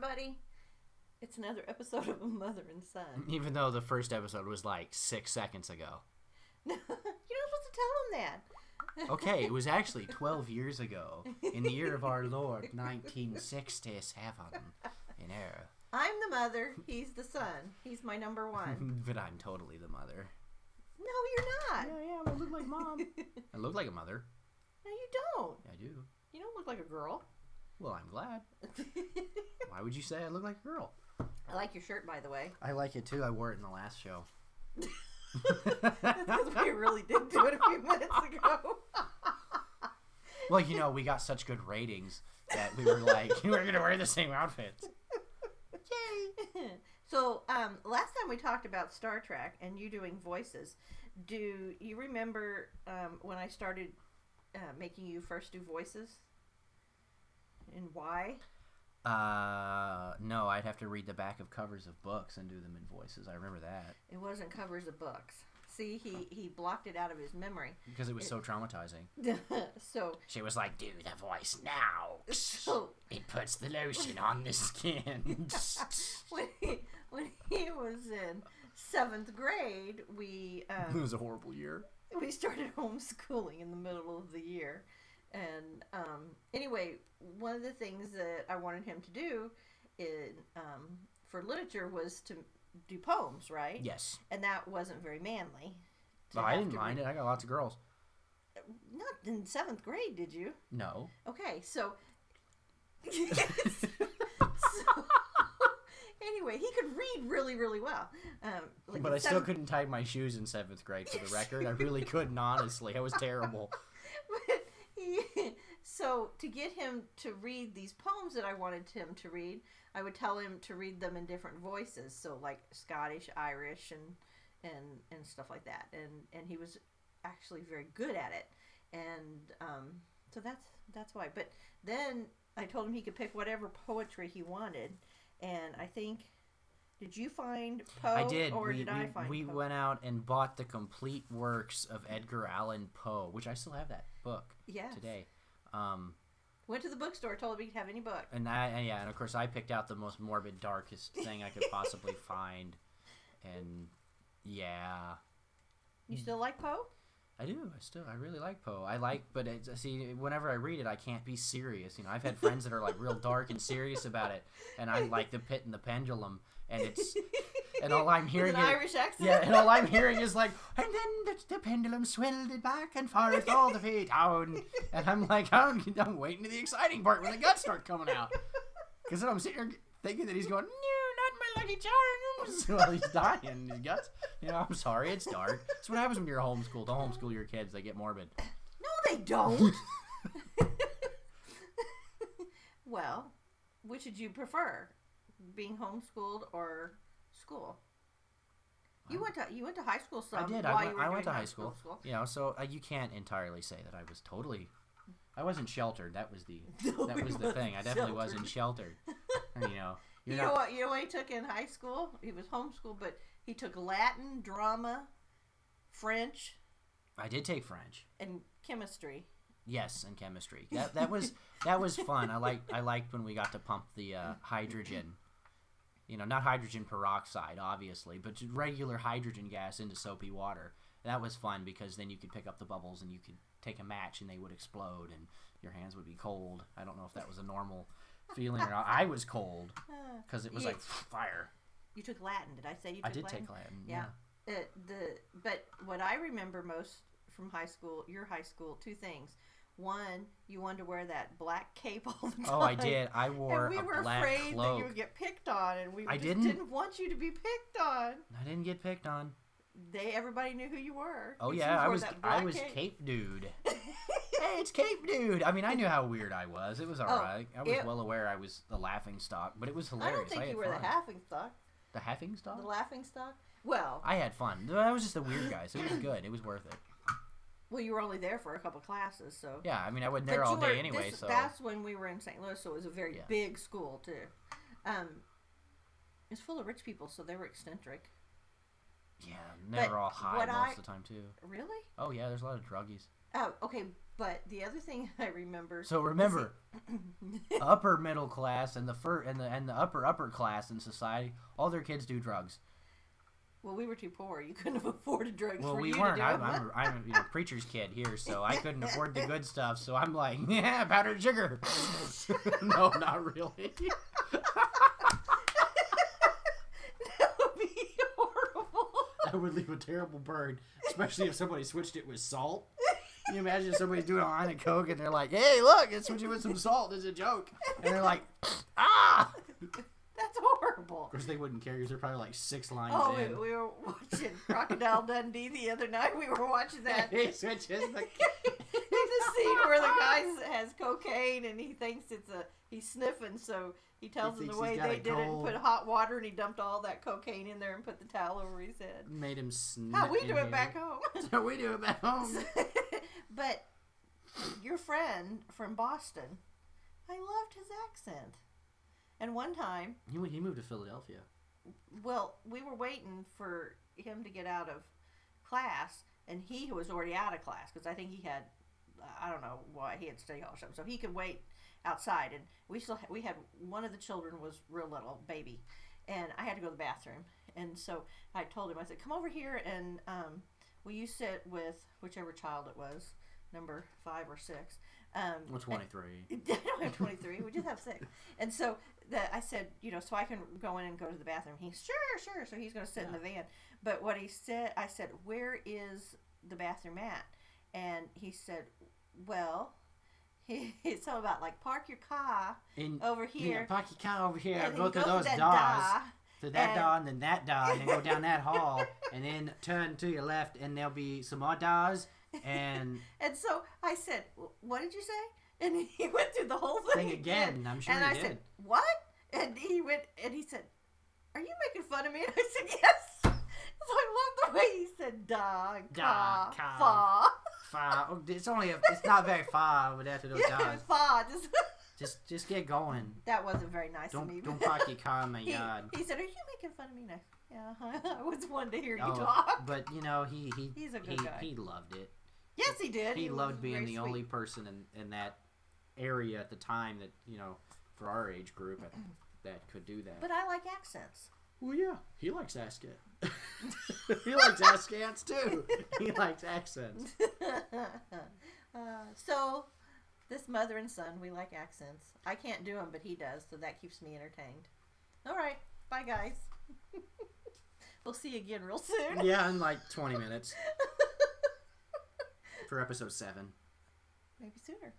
everybody. It's another episode of A Mother and Son. Even though the first episode was like 6 seconds ago. You're not supposed to tell them that. Okay, it was actually 12 years ago. In the year of our Lord, 1967. You know. I'm the mother. He's the son. He's my number one. But I'm totally the mother. No, you're not. Yeah, I look like mom. I look like a mother. No, you don't. I do. You don't look like a girl. Well, I'm glad. Why would you say I look like a girl? I like your shirt, by the way. I like it too. I wore it in the last show. That's because we really did do it a few minutes ago. Well, you know, we got such good ratings that we were like, we're going to wear the same outfits. Yay! So, last time we talked about Star Trek and you doing voices. Do you remember when I started making you first do voices? And why? No, I'd have to read the back of covers of books and do them in voices. I remember that. It wasn't covers of books. See, he blocked it out of his memory. Because it was so traumatizing. So she was like, do the voice now. So it puts the lotion on the skin. when he was in 7th grade, we... it was a horrible year. We started homeschooling in the middle of the year. And anyway, one of the things that I wanted him to do for literature was to do poems, right? Yes. And that wasn't very manly. Well, I didn't mind it. I got lots of girls. Not in 7th grade, did you? No. Okay, so... Anyway, he could read really, really well. But I still couldn't tie my shoes in 7th grade, for the record. I really couldn't, honestly. I was terrible. So to get him to read these poems that I wanted him to read, I would tell him to read them in different voices. So like Scottish, Irish, and stuff like that. And he was actually very good at it. And so that's why. But then I told him he could pick whatever poetry he wanted. And I think, did you find Poe? I did. Or did I find We Poe? went out and bought the complete works of Edgar Allan Poe, which I still have that book today. Went to the bookstore, told him he could have any book. And of course I picked out the most morbid, darkest thing I could possibly find. And yeah. You still like Poe? I do. I really like Poe. But whenever I read it, I can't be serious. You know, I've had friends that are like real dark and serious about it, and I like The Pit and the Pendulum, and all I'm hearing with an Irish accent. Yeah, and all I'm hearing is like, and then the pendulum swelled it back and forth all the way down, and I'm like, I'm waiting to the exciting part when the guts start coming out, because I'm sitting here thinking that he's going, no, not my lucky charms, while he's dying in his guts. You know, I'm sorry, it's dark. That's what happens when you're homeschooled. Don't homeschool your kids; they get morbid. No, they don't. Well, which did you prefer, being homeschooled or school? You went to high school some. I did. I went to high school. You know, so you can't entirely say that I was totally. I wasn't sheltered. That was the thing. I definitely wasn't sheltered. You know. You know what he took in high school? He was homeschooled, but he took Latin, drama, French. I did take French and chemistry. Yes, and chemistry. That was fun. I liked when we got to pump the hydrogen. You know, not hydrogen peroxide, obviously, but just regular hydrogen gas into soapy water. That was fun because then you could pick up the bubbles and you could take a match and they would explode and your hands would be cold. I don't know if that was a normal feeling or not. I was cold because it was like fire. You took Latin. Did I say you took Latin? I did take Latin. Yeah. But what I remember most from high school, your high school, two things. One, you wanted to wear that black cape all the time. Oh, I did. I wore a black cloak. And we were afraid that you would get picked on, and we didn't want you to be picked on. I didn't get picked on. Everybody knew who you were. Oh yeah, I was Cape Dude. Hey, it's Cape Dude. I mean, I knew how weird I was. It was all right. I was well aware I was the laughing stock, but it was hilarious. I don't think you were the laughing stock. The laughing stock? The laughing stock? Well, I had fun. I was just a weird guy, so it was good. It was worth it. Well, you were only there for a couple classes, so. Yeah, I mean, I wasn't there all day anyway, so. That's when we were in St. Louis, so it was a very big school, too. It's full of rich people, so they were eccentric. Yeah, they were all high most of the time, too. Really? Oh, yeah, there's a lot of druggies. Oh, okay. But the other thing I remember. So remember, upper middle class and the upper class in society, all their kids do drugs. Well, we were too poor. You couldn't have afforded drugs. Well, for we you weren't. To do I'm a preacher's kid here, so I couldn't afford the good stuff. So I'm like, yeah, powdered sugar. No, not really. That would be horrible. That would leave a terrible burn, especially if somebody switched it with salt. Can you imagine somebody's doing a line of Coke and they're like, hey, look, it's switching with some salt. It's a joke. And they're like, ah! That's horrible. Of course, they wouldn't care because they're probably like 6 lines in. We were watching Crocodile Dundee the other night. We were watching that. He switches the... The scene where the guy has cocaine and he thinks he's sniffing, so he tells him the way they did it and put hot water and he dumped all that cocaine in there and put the towel over his head. Made him sniff. How we do it back home. How we do it back home. But your friend from Boston, I loved his accent. And one time... He moved to Philadelphia. Well, we were waiting for him to get out of class, and he was already out of class, because I think he had, I don't know why, he had study hall or something, so he could wait outside. And we had one of the children was real little, baby, and I had to go to the bathroom. And so I told him, I said, come over here, and will you sit with whichever child it was, number 5 or 6. Well, 23. I don't have 23. We just have 6. And so I said, so I can go in and go to the bathroom. He's sure. So he's going to sit in the van. But what he said, I said, where is the bathroom at? And he said, well, it's all about like park your car over here. Yeah, park your car over here. And go through those doors. To that door and then that door and then go down that hall and then turn to your left and there'll be some more doors and so I said, what did you say? And he went through the whole thing again. I'm sure and he I did. said, what? And he went and he said, are you making fun of me? And I said, yes. So I love the way he said da, fa. Oh, it's not very far with after those doors. Fa. Just get going. That wasn't very nice of me. Don't park your car in my yard. He said, are you making fun of me? And I was one to hear you talk. But he's a good guy. He loved it. Yes, he did. He loved being the only person in that area at the time that, for our age group that could do that. But I like accents. Well, yeah. He likes accents. He likes accents, too. He likes accents. So, this mother and son, we like accents. I can't do them, but he does, so that keeps me entertained. All right. Bye, guys. We'll see you again real soon. Yeah, in like 20 minutes. For episode 7. Maybe sooner.